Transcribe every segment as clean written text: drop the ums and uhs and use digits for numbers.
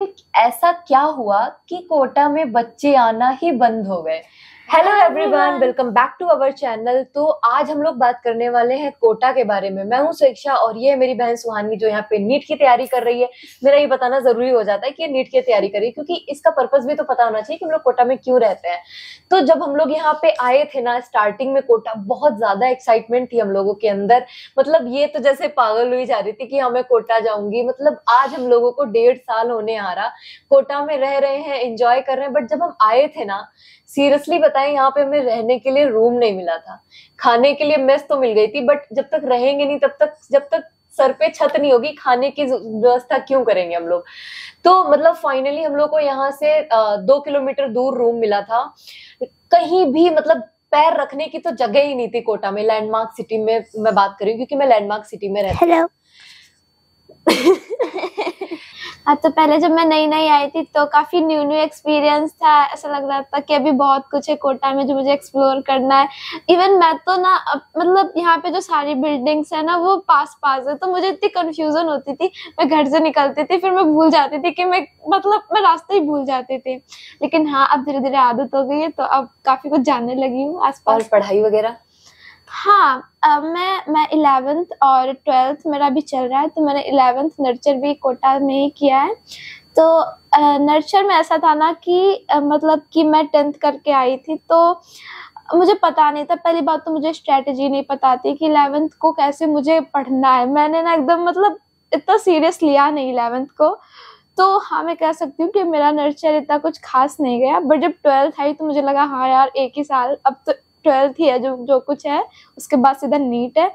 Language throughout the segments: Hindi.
ऐसा क्या हुआ कि कोटा में बच्चे आना ही बंद हो गए। Hello everyone, welcome back to our channel. तो आज हम लोग बात करने वाले हैं कोटा के बारे में। मैं हूं स्वेक्षा और ये है मेरी बहन सुहानी जो यहाँ पे नीट की तैयारी कर रही है। मेरा ये बताना जरूरी हो जाता है कि ये नीट की तैयारी कर रही है क्योंकि इसका पर्पस भी तो पता होना चाहिए कि हम लोग कोटा में क्यों रहते हैं। तो जब हम लोग यहाँ पे आए थे ना, स्टार्टिंग में कोटा बहुत ज्यादा एक्साइटमेंट थी हम लोगों के अंदर। मतलब ये तो जैसे पागल हुई जा रही थी कि हाँ मैं कोटा जाऊंगी। मतलब आज हम लोगों को 1.5 साल होने आ रहा, कोटा में रह रहे हैं, एंजॉय कर रहे हैं। बट जब हम आए थे ना, सीरियसली बताएं, यहाँ पे हमें रहने के लिए रूम नहीं मिला था। खाने के लिए मेस तो मिल गई थी, बट जब तक रहेंगे नहीं तब तक, जब तक सर पे छत नहीं होगी, खाने की व्यवस्था क्यों करेंगे हम लोग। तो मतलब फाइनली हम लोग को यहाँ से 2 किलोमीटर दूर रूम मिला था। कहीं भी मतलब पैर रखने की तो जगह ही नहीं थी कोटा में। लैंडमार्क सिटी में मैं बात कर रही हूँ क्योंकि मैं लैंडमार्क सिटी में रहती हूँ। हाँ, तो पहले जब मैं नई नई आई थी तो काफी न्यू न्यू एक्सपीरियंस था। ऐसा लग रहा था कि अभी बहुत कुछ है कोटा में जो मुझे एक्सप्लोर करना है। इवन मैं तो ना मतलब यहाँ पे जो सारी बिल्डिंग्स है ना वो पास पास है, तो मुझे इतनी कंफ्यूजन होती थी। मैं घर से निकलती थी, फिर मैं भूल जाती थी कि मैं रास्ते ही भूल जाती थी। लेकिन हाँ, अब धीरे धीरे आदत हो गई है तो अब काफी कुछ जानने लगी हूँ आसपास। और पढ़ाई वगैरह? हाँ, मैं 11th और 12th मेरा भी चल रहा है। तो मैंने 11th नर्चर भी कोटा में ही किया है। तो नर्चर में ऐसा था ना कि मतलब कि मैं 10th करके आई थी तो मुझे पता नहीं था। पहली बात तो मुझे स्ट्रेटजी नहीं पता थी कि 11th को कैसे मुझे पढ़ना है। मैंने ना एकदम मतलब इतना सीरियस लिया नहीं 11th को। तो हाँ, मैं कह सकती हूँ कि मेरा नर्चर इतना कुछ खास नहीं गया। बट जब 12th आई तो मुझे लगा हाँ यार, एक ही साल, अब तो 12th ही है, जो जो कुछ है उसके बाद सीधा नीट है।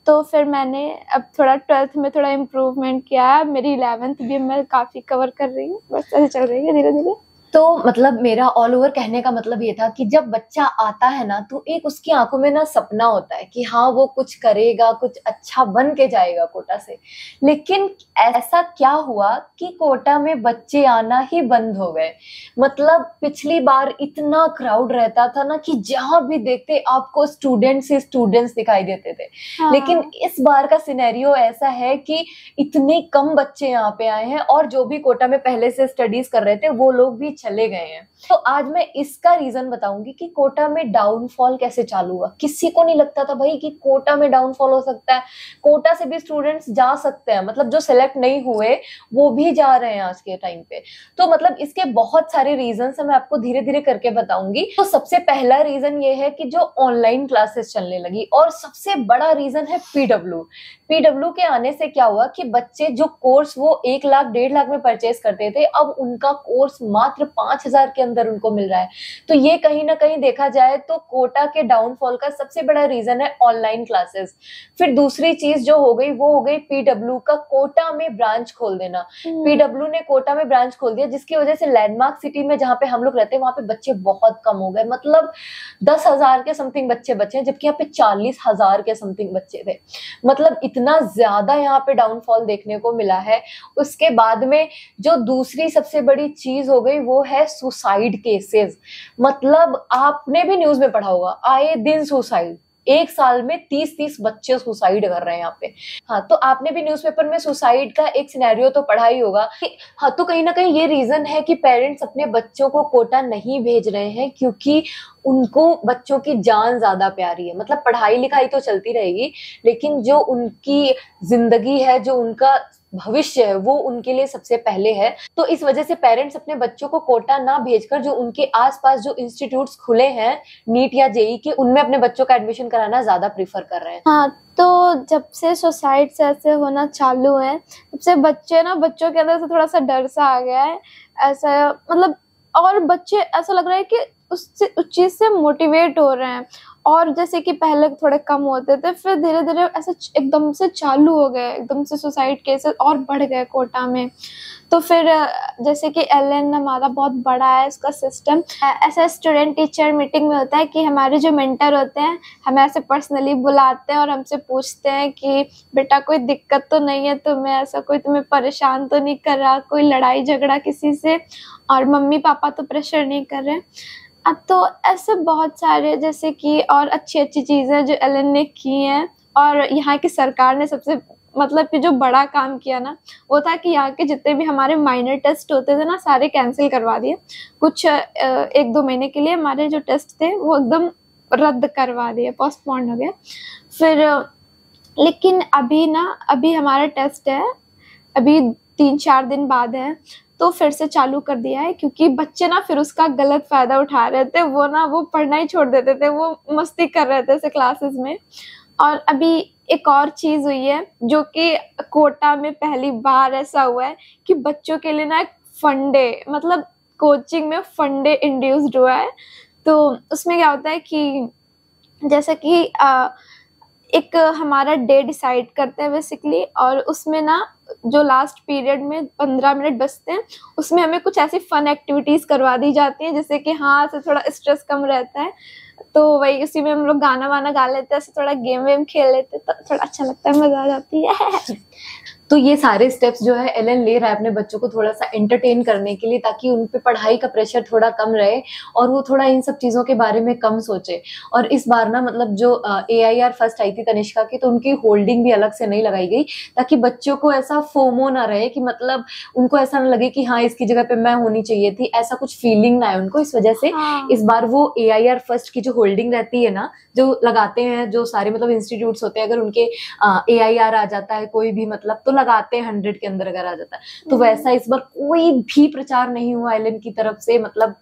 तो फिर मैंने अब थोड़ा 12th में थोड़ा इम्प्रूवमेंट किया है। मेरी 11th भी मैं काफी कवर कर रही हूँ, बस ऐसे चल रही है धीरे धीरे। तो मतलब मेरा ऑल ओवर कहने का मतलब ये था कि जब बच्चा आता है ना तो एक उसकी आंखों में ना सपना होता है कि हाँ वो कुछ करेगा, कुछ अच्छा बन के जाएगा कोटा से। लेकिन ऐसा क्या हुआ कि कोटा में बच्चे आना ही बंद हो गए। मतलब पिछली बार इतना क्राउड रहता था ना कि जहां भी देखते आपको स्टूडेंट्स ही स्टूडेंट्स दिखाई देते थे। हाँ। लेकिन इस बार का सिनेरियो ऐसा है कि इतने कम बच्चे यहाँ पे आए हैं और जो भी कोटा में पहले से स्टडीज कर रहे थे वो लोग भी चले गए हैं। तो आज मैं इसका रीजन बताऊंगी कि कोटा में डाउनफॉल कैसे चालू हुआ। किसी को नहीं लगता था भाई कि कोटा में डाउनफॉल हो सकता है, कोटा से भी स्टूडेंट्स जा सकते हैं। मतलब जो सिलेक्ट नहीं हुए वो भी जा रहे हैं आज के टाइम पे। तो मतलब इसके बहुत सारे रीजन है, मैं आपको धीरे धीरे करके बताऊंगी। तो सबसे पहला रीजन ये है कि जो ऑनलाइन क्लासेस चलने लगी, और सबसे बड़ा रीजन है पीडब्ल्यू के आने से क्या हुआ कि बच्चे जो कोर्स वो 1 लाख 1.5 लाख में परचेज करते थे, अब उनका कोर्स मात्र 5,000 के अंदर उनको मिल रहा है। तो ये कहीं ना कहीं देखा जाए तो कोटा के डाउनफॉल का सबसे बड़ा रीजन है ऑनलाइन क्लासेस। फिर दूसरी चीज जो हो गई वो हो गई पीडब्ल्यू का कोटा में ब्रांच खोल देना। पीडब्ल्यू ने कोटा में ब्रांच खोल दिया जिसकी वजह से लैंडमार्क सिटी में जहाँ पे हम लोग रहते हैं वहां पे बच्चे बहुत कम हो गए। मतलब 10,000 के समथिंग बच्चे बचे हैं, जबकि यहाँ पे 40,000 के समथिंग बच्चे थे। मतलब इतना ज्यादा यहाँ पे डाउनफॉल देखने को मिला है। उसके बाद में जो दूसरी सबसे बड़ी चीज हो गई वो है सुसाइड केसेस। मतलब आपने भी न्यूज में पढ़ा होगा, आए दिन सुसाइड, 1 साल में 30-30 बच्चे सुसाइड कर रहे हैं यहाँ पे। हाँ, तो आपने भी न्यूज़पेपर में सुसाइड का एक सिनेरियो तो पढ़ा ही होगा। हाँ, तो कहीं ना कहीं ये रीजन है कि पेरेंट्स अपने बच्चों को कोटा नहीं भेज रहे हैं क्योंकि उनको बच्चों की जान ज्यादा प्यारी है। मतलब पढ़ाई लिखाई तो चलती रहेगी, लेकिन जो उनकी जिंदगी है, जो उनका भविष्य है, वो उनके लिए सबसे पहले है। तो इस वजह से पेरेंट्स अपने बच्चों को कोटा ना भेजकर जो उनके आसपास जो इंस्टीट्यूट्स खुले हैं नीट या जेई के, उनमें अपने बच्चों का एडमिशन कराना ज्यादा प्रीफर कर रहे हैं। हाँ, तो जब से सुसाइड ऐसे होना चालू है तब से बच्चों के अंदर से थोड़ा सा डर सा आ गया है। ऐसा मतलब, और बच्चे ऐसा लग रहा है कि उस चीज से मोटिवेट हो रहे हैं। और जैसे कि पहले थोड़े कम होते थे, फिर धीरे धीरे ऐसे एकदम से चालू हो गए, एकदम से सुसाइड केसेस और बढ़ गए कोटा में। तो फिर जैसे कि एलएन हमारा बहुत बड़ा है इसका सिस्टम। ऐसा स्टूडेंट टीचर मीटिंग में होता है कि हमारे जो मेंटर होते हैं हमें ऐसे पर्सनली बुलाते हैं और हमसे पूछते हैं कि बेटा कोई दिक्कत तो नहीं है तुम्हें, ऐसा कोई तुम्हें परेशान तो नहीं कर रहा, कोई लड़ाई झगड़ा किसी से, और मम्मी पापा तो प्रेशर नहीं कर रहे। अब तो ऐसे बहुत सारे जैसे कि और अच्छी अच्छी चीज़ें जो एलन ने की हैं, और यहाँ की सरकार ने सबसे मतलब कि जो बड़ा काम किया ना वो था कि यहाँ के जितने भी हमारे माइनर टेस्ट होते थे ना सारे कैंसिल करवा दिए। कुछ 1-2 महीने के लिए हमारे जो टेस्ट थे वो एकदम रद्द करवा दिए, पोस्टपोन हो गया। फिर लेकिन अभी हमारा टेस्ट है, अभी 3-4 दिन बाद है, तो फिर से चालू कर दिया है क्योंकि बच्चे ना फिर उसका गलत फायदा उठा रहे थे। वो पढ़ना ही छोड़ देते थे, वो मस्ती कर रहे थे ऐसे क्लासेस में। और अभी एक और चीज हुई है जो कि कोटा में पहली बार ऐसा हुआ है कि बच्चों के लिए ना फंडे, मतलब कोचिंग में फंडे इंड्यूस्ड हुआ है। तो उसमें क्या होता है कि जैसे कि एक हमारा डे डिसाइड करते हैं बेसिकली, और उसमें ना जो लास्ट पीरियड में 15 मिनट बचते हैं उसमें हमें कुछ ऐसी फन एक्टिविटीज करवा दी जाती हैं जिससे कि हाँ से थोड़ा स्ट्रेस कम रहता है। तो वही उसी में हम लोग गाना वाना गा लेते हैं, ऐसे थोड़ा गेम वेम खेल लेते हैं, तो थोड़ा अच्छा लगता है, मजा आ जाती है। तो ये सारे स्टेप्स जो है एलन ले रहा है अपने बच्चों को थोड़ा सा एंटरटेन करने के लिए, ताकि उन पे पढ़ाई का प्रेशर थोड़ा कम रहे और वो थोड़ा इन सब चीजों के बारे में कम सोचे। और इस बार ना मतलब जो AIR फर्स्ट आई थी तनिष्का की, तो उनकी होल्डिंग भी अलग से नहीं लगाई गई ताकि बच्चों को ऐसा फोमो ना रहे कि मतलब उनको ऐसा ना लगे कि हाँ इसकी जगह पे मैं होनी चाहिए थी, ऐसा कुछ फीलिंग ना है उनको। इस वजह से इस बार वो AIR फर्स्ट की जो होल्डिंग रहती है ना, जो लगाते हैं जो सारे मतलब इंस्टीट्यूट्स होते हैं, अगर उनके AIR आ जाता है कोई भी मतलब तो लगाते हैं 100 के अंदर अगर आ जाता है, तो वैसा इस बार कोई भी प्रचार नहीं हुआ एलन की तरफ से मतलब।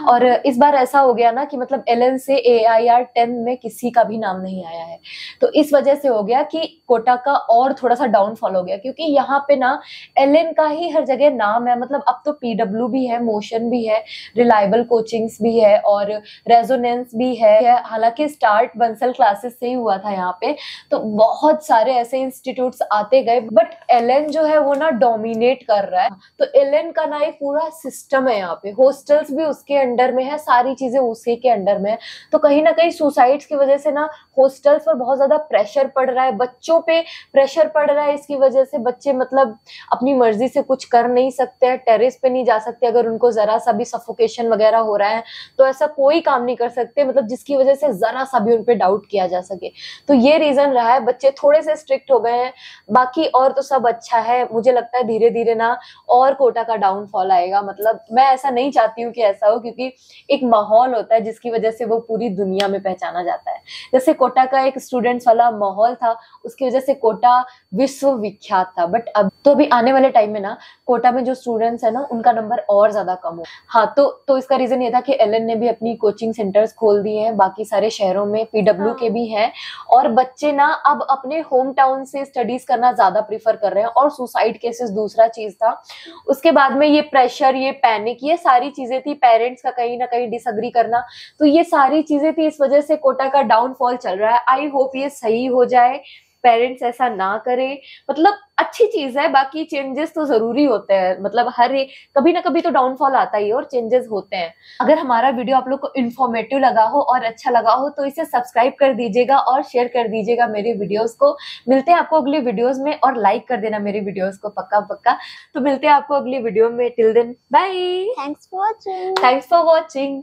और इस बार ऐसा हो गया ना कि मतलब एलन से AIR 10 में किसी का भी नाम नहीं आया है, तो इस वजह से हो गया कि कोटा का और थोड़ा सा डाउनफॉल हो गया, क्योंकि यहाँ पे ना एलन का ही हर जगह नाम है। मतलब अब तो PW भी है, मोशन भी है, रिलायबल कोचिंग्स भी है और रेजोनेंस भी है। हालांकि स्टार्ट बंसल क्लासेस से ही हुआ था यहाँ पे, तो बहुत सारे ऐसे इंस्टीट्यूट्स आते गए, बट एलन जो है वो ना डोमिनेट कर रहा है। तो एलन का ना एक पूरा सिस्टम है यहाँ पे, हॉस्टल्स भी उसके अंडर में है, सारी चीजें उसी के अंडर में है। तो कहीं ना कहीं सुसाइड्स की वजह से ना हॉस्टल्स पर बहुत ज्यादा प्रेशर पड़ रहा है, बच्चों पे प्रेशर पड़ रहा है। इसकी वजह से बच्चे मतलब अपनी मर्जी से कुछ कर नहीं सकते हैं, टेरेस पे नहीं जा सकते, अगर उनको जरा सा भी सफोकेशन वगैरह हो रहा है तो ऐसा कोई काम नहीं कर सकते, मतलब जिसकी वजह से जरा सा भी उनपे डाउट किया जा सके। तो ये रीजन रहा है, बच्चे थोड़े से स्ट्रिक्ट हो गए हैं, बाकी और तो सब अच्छा है। मुझे लगता है धीरे धीरे ना और कोटा का डाउनफॉल आएगा। मतलब मैं ऐसा नहीं चाहती हूँ कि ऐसा हो, क्योंकि एक माहौल होता है जिसकी वजह से वो पूरी दुनिया में पहचाना जाता है। जैसे कोटा का एक स्टूडेंट्स वाला माहौल था, उसकी वजह से कोटा विश्व विख्यात था, बट अब तो अभी आने वाले टाइम में ना कोटा में जो स्टूडेंट्स है ना उनका नंबर और ज्यादा कम हो। हाँ, तो इसका रीजन ये था कि एलन ने भी अपनी कोचिंग सेंटर्स खोल दिए हैं बाकी सारे शहरों में, PW के भी हैं, और बच्चे ना अब अपने होम टाउन से स्टडीज करना ज्यादा प्रीफर कर रहे हैं। और सुसाइड केसेस दूसरा चीज था, उसके बाद में ये प्रेशर, ये पैनिक, ये सारी चीजें थी, पेरेंट्स का कहीं ना कहीं डिसएग्री करना, तो ये सारी चीजें थी। इस वजह से कोटा का डाउनफॉल चल रहा है। आई होप ये सही हो जाए, पेरेंट्स ऐसा ना करे, मतलब अच्छी चीज है। बाकी चेंजेस तो जरूरी होते हैं, मतलब हर एक कभी ना कभी तो डाउनफॉल आता ही है और चेंजेस होते हैं। अगर हमारा वीडियो आप लोग को इन्फॉर्मेटिव लगा हो और अच्छा लगा हो तो इसे सब्सक्राइब कर दीजिएगा और शेयर कर दीजिएगा मेरे वीडियोस को। मिलते हैं आपको अगली वीडियोस में, और लाइक कर देना मेरी वीडियोस को पक्का पक्का। तो मिलते हैं आपको अगली वीडियो में, till then bye, thanks for watching. Thanks for watching.